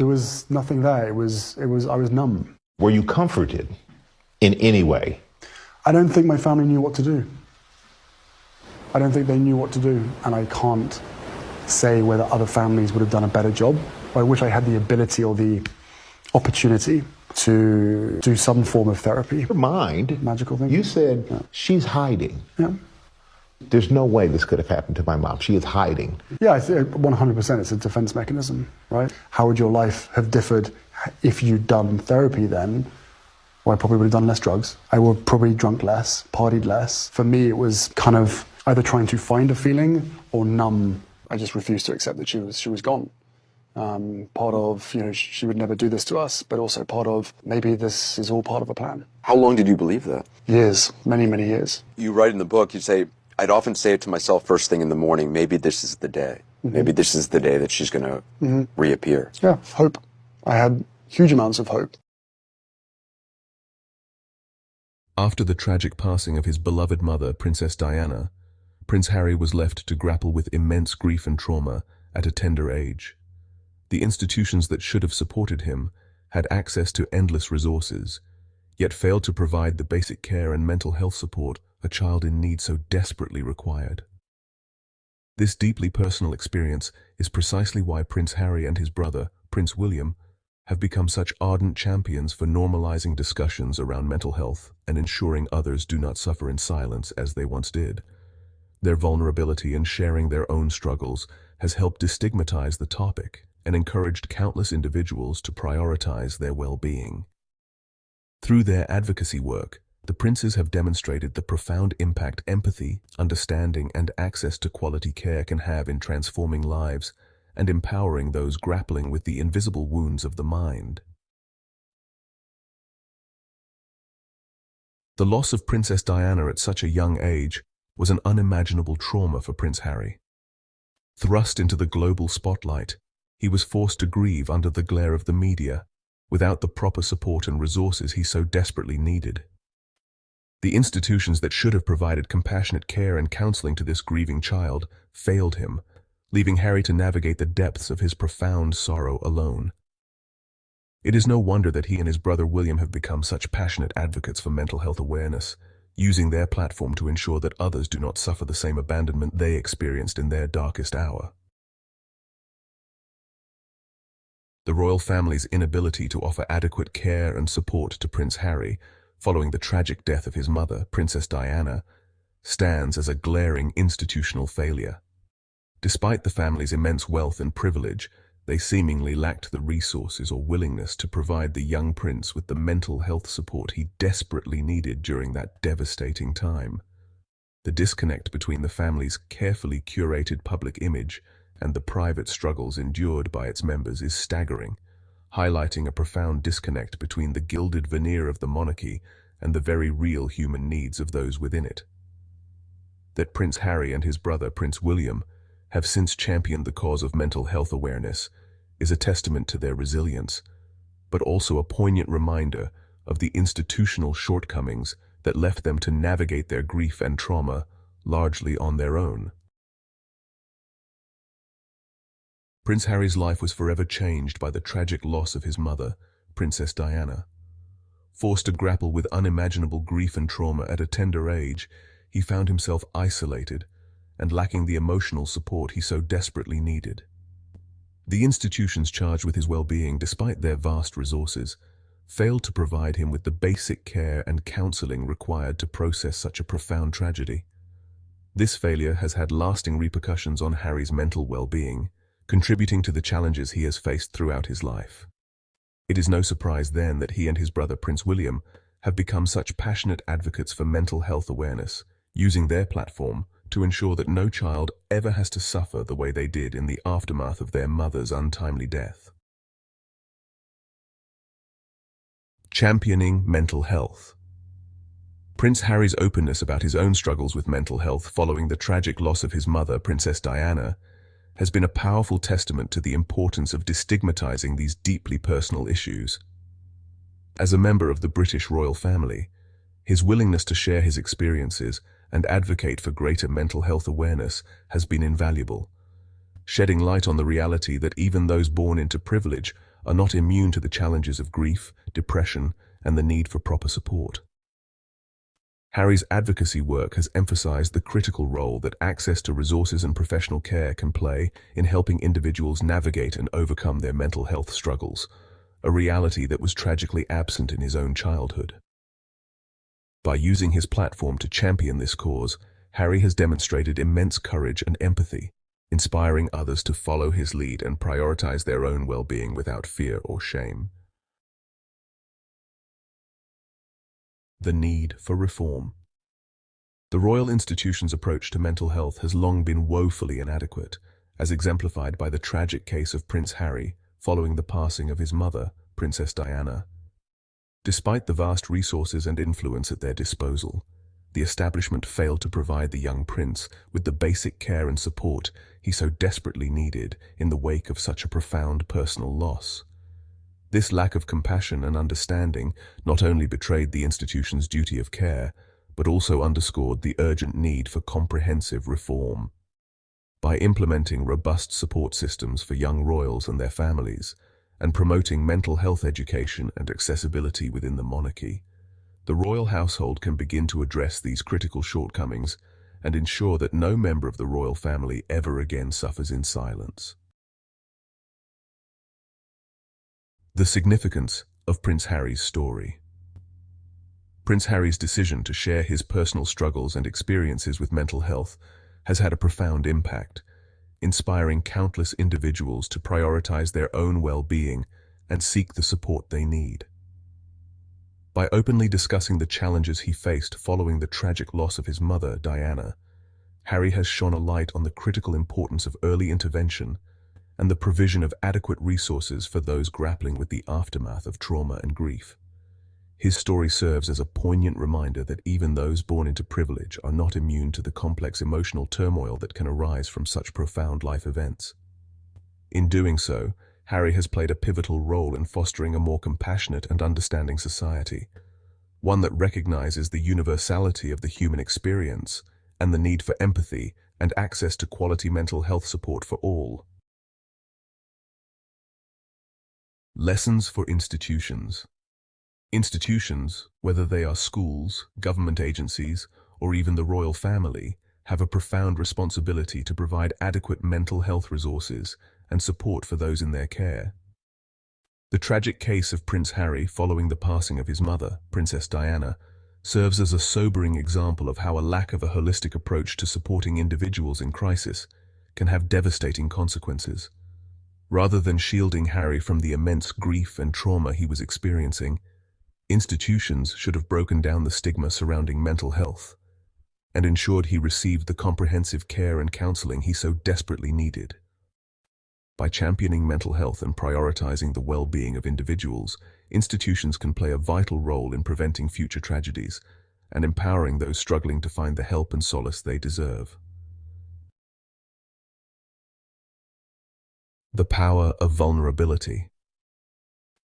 There was nothing there. I was numb. Were you comforted in any way? I don't think my family knew what to do. I don't think they knew what to do, and I can't say whether other families would have done a better job. I wish I had the ability or the opportunity to do some form of therapy. Your mind, magical thing. You said, she's hiding. Yeah. There's no way this could have happened to my mom. She is hiding. Yeah, 100%. It's a defense mechanism, right? How would your life have differed if you'd done therapy then? Well, I probably would have done less drugs. I would have probably drunk less, partied less. For me, it was kind of either trying to find a feeling or numb. I just refused to accept that she was gone. Part of, she would never do this to us, but also part of maybe this is all part of a plan. How long did you believe that? Years, many, many years. You write in the book, you say, I'd often say it to myself first thing in the morning, maybe this is the day. Mm-hmm. Maybe this is the day that she's going to reappear. Yeah, hope. I had huge amounts of hope. After the tragic passing of his beloved mother, Princess Diana, Prince Harry was left to grapple with immense grief and trauma at a tender age. The institutions that should have supported him had access to endless resources, yet failed to provide the basic care and mental health support a child in need so desperately required. This deeply personal experience is precisely why Prince Harry and his brother, Prince William, have become such ardent champions for normalizing discussions around mental health and ensuring others do not suffer in silence as they once did. Their vulnerability in sharing their own struggles has helped destigmatize the topic and encouraged countless individuals to prioritize their well-being. Through their advocacy work, the princes have demonstrated the profound impact empathy, understanding, and access to quality care can have in transforming lives and empowering those grappling with the invisible wounds of the mind. The loss of Princess Diana at such a young age was an unimaginable trauma for Prince Harry. Thrust into the global spotlight, he was forced to grieve under the glare of the media, without the proper support and resources he so desperately needed. The institutions that should have provided compassionate care and counseling to this grieving child failed him, leaving Harry to navigate the depths of his profound sorrow alone. It is no wonder that he and his brother William have become such passionate advocates for mental health awareness, using their platform to ensure that others do not suffer the same abandonment they experienced in their darkest hour. The royal family's inability to offer adequate care and support to Prince Harry following the tragic death of his mother, Princess Diana, stands as a glaring institutional failure. Despite the family's immense wealth and privilege, they seemingly lacked the resources or willingness to provide the young prince with the mental health support he desperately needed during that devastating time. The disconnect between the family's carefully curated public image and the private struggles endured by its members is staggering, highlighting a profound disconnect between the gilded veneer of the monarchy and the very real human needs of those within it. That Prince Harry and his brother Prince William have since championed the cause of mental health awareness is a testament to their resilience, but also a poignant reminder of the institutional shortcomings that left them to navigate their grief and trauma largely on their own. Prince Harry's life was forever changed by the tragic loss of his mother, Princess Diana. Forced to grapple with unimaginable grief and trauma at a tender age, he found himself isolated and lacking the emotional support he so desperately needed. The institutions charged with his well-being, despite their vast resources, failed to provide him with the basic care and counseling required to process such a profound tragedy. This failure has had lasting repercussions on Harry's mental well-being, contributing to the challenges he has faced throughout his life. It is no surprise then that he and his brother Prince William have become such passionate advocates for mental health awareness, using their platform to ensure that no child ever has to suffer the way they did in the aftermath of their mother's untimely death. Championing mental health. Prince Harry's openness about his own struggles with mental health following the tragic loss of his mother, Princess Diana, has been a powerful testament to the importance of destigmatizing these deeply personal issues. As a member of the British royal family, his willingness to share his experiences and advocate for greater mental health awareness has been invaluable, shedding light on the reality that even those born into privilege are not immune to the challenges of grief, depression, and the need for proper support. Harry's advocacy work has emphasized the critical role that access to resources and professional care can play in helping individuals navigate and overcome their mental health struggles, a reality that was tragically absent in his own childhood. By using his platform to champion this cause, Harry has demonstrated immense courage and empathy, inspiring others to follow his lead and prioritize their own well-being without fear or shame. The need for reform. The Royal Institution's approach to mental health has long been woefully inadequate, as exemplified by the tragic case of Prince Harry following the passing of his mother, Princess Diana. Despite the vast resources and influence at their disposal, the establishment failed to provide the young prince with the basic care and support he so desperately needed in the wake of such a profound personal loss. This lack of compassion and understanding not only betrayed the institution's duty of care, but also underscored the urgent need for comprehensive reform. By implementing robust support systems for young royals and their families, and promoting mental health education and accessibility within the monarchy, the royal household can begin to address these critical shortcomings and ensure that no member of the royal family ever again suffers in silence. The significance of Prince Harry's story. Prince Harry's decision to share his personal struggles and experiences with mental health has had a profound impact, inspiring countless individuals to prioritize their own well-being and seek the support they need. By openly discussing the challenges he faced following the tragic loss of his mother, Diana, Harry has shone a light on the critical importance of early intervention and the provision of adequate resources for those grappling with the aftermath of trauma and grief. His story serves as a poignant reminder that even those born into privilege are not immune to the complex emotional turmoil that can arise from such profound life events. In doing so, Harry has played a pivotal role in fostering a more compassionate and understanding society, one that recognizes the universality of the human experience and the need for empathy and access to quality mental health support for all. Lessons for institutions. Institutions, whether they are schools, government agencies, or even the royal family, have a profound responsibility to provide adequate mental health resources and support for those in their care. The tragic case of Prince Harry following the passing of his mother, Princess Diana, serves as a sobering example of how a lack of a holistic approach to supporting individuals in crisis can have devastating consequences. Rather than shielding Harry from the immense grief and trauma he was experiencing, institutions should have broken down the stigma surrounding mental health and ensured he received the comprehensive care and counseling he so desperately needed. By championing mental health and prioritizing the well-being of individuals, institutions can play a vital role in preventing future tragedies and empowering those struggling to find the help and solace they deserve. The power of vulnerability.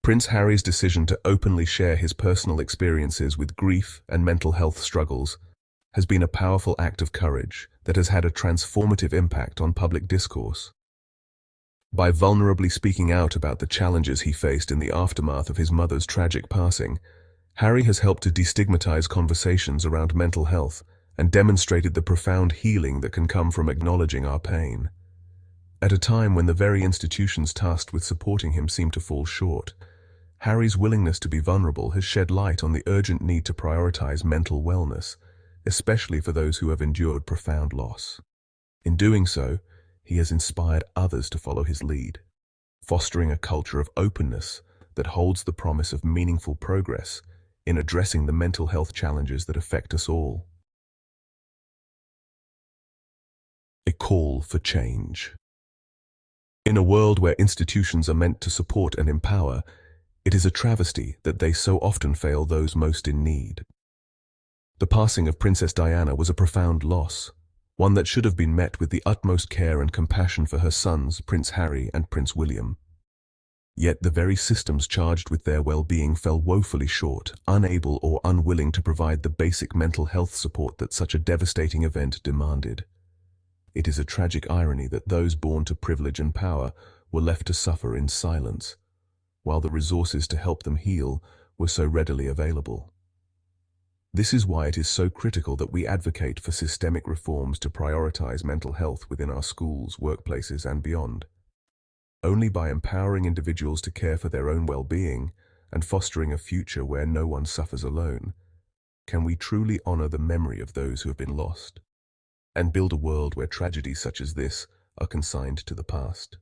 Prince Harry's decision to openly share his personal experiences with grief and mental health struggles has been a powerful act of courage that has had a transformative impact on public discourse. By vulnerably speaking out about the challenges he faced in the aftermath of his mother's tragic passing, Harry has helped to destigmatize conversations around mental health and demonstrated the profound healing that can come from acknowledging our pain. At a time when the very institutions tasked with supporting him seem to fall short, Harry's willingness to be vulnerable has shed light on the urgent need to prioritize mental wellness, especially for those who have endured profound loss. In doing so, he has inspired others to follow his lead, fostering a culture of openness that holds the promise of meaningful progress in addressing the mental health challenges that affect us all. A call for change. In a world where institutions are meant to support and empower, it is a travesty that they so often fail those most in need. The passing of Princess Diana was a profound loss, one that should have been met with the utmost care and compassion for her sons, Prince Harry and Prince William. Yet the very systems charged with their well-being fell woefully short, unable or unwilling to provide the basic mental health support that such a devastating event demanded. It is a tragic irony that those born to privilege and power were left to suffer in silence, while the resources to help them heal were so readily available. This is why it is so critical that we advocate for systemic reforms to prioritize mental health within our schools, workplaces, and beyond. Only by empowering individuals to care for their own well-being and fostering a future where no one suffers alone, can we truly honor the memory of those who have been lost, and build a world where tragedies such as this are consigned to the past.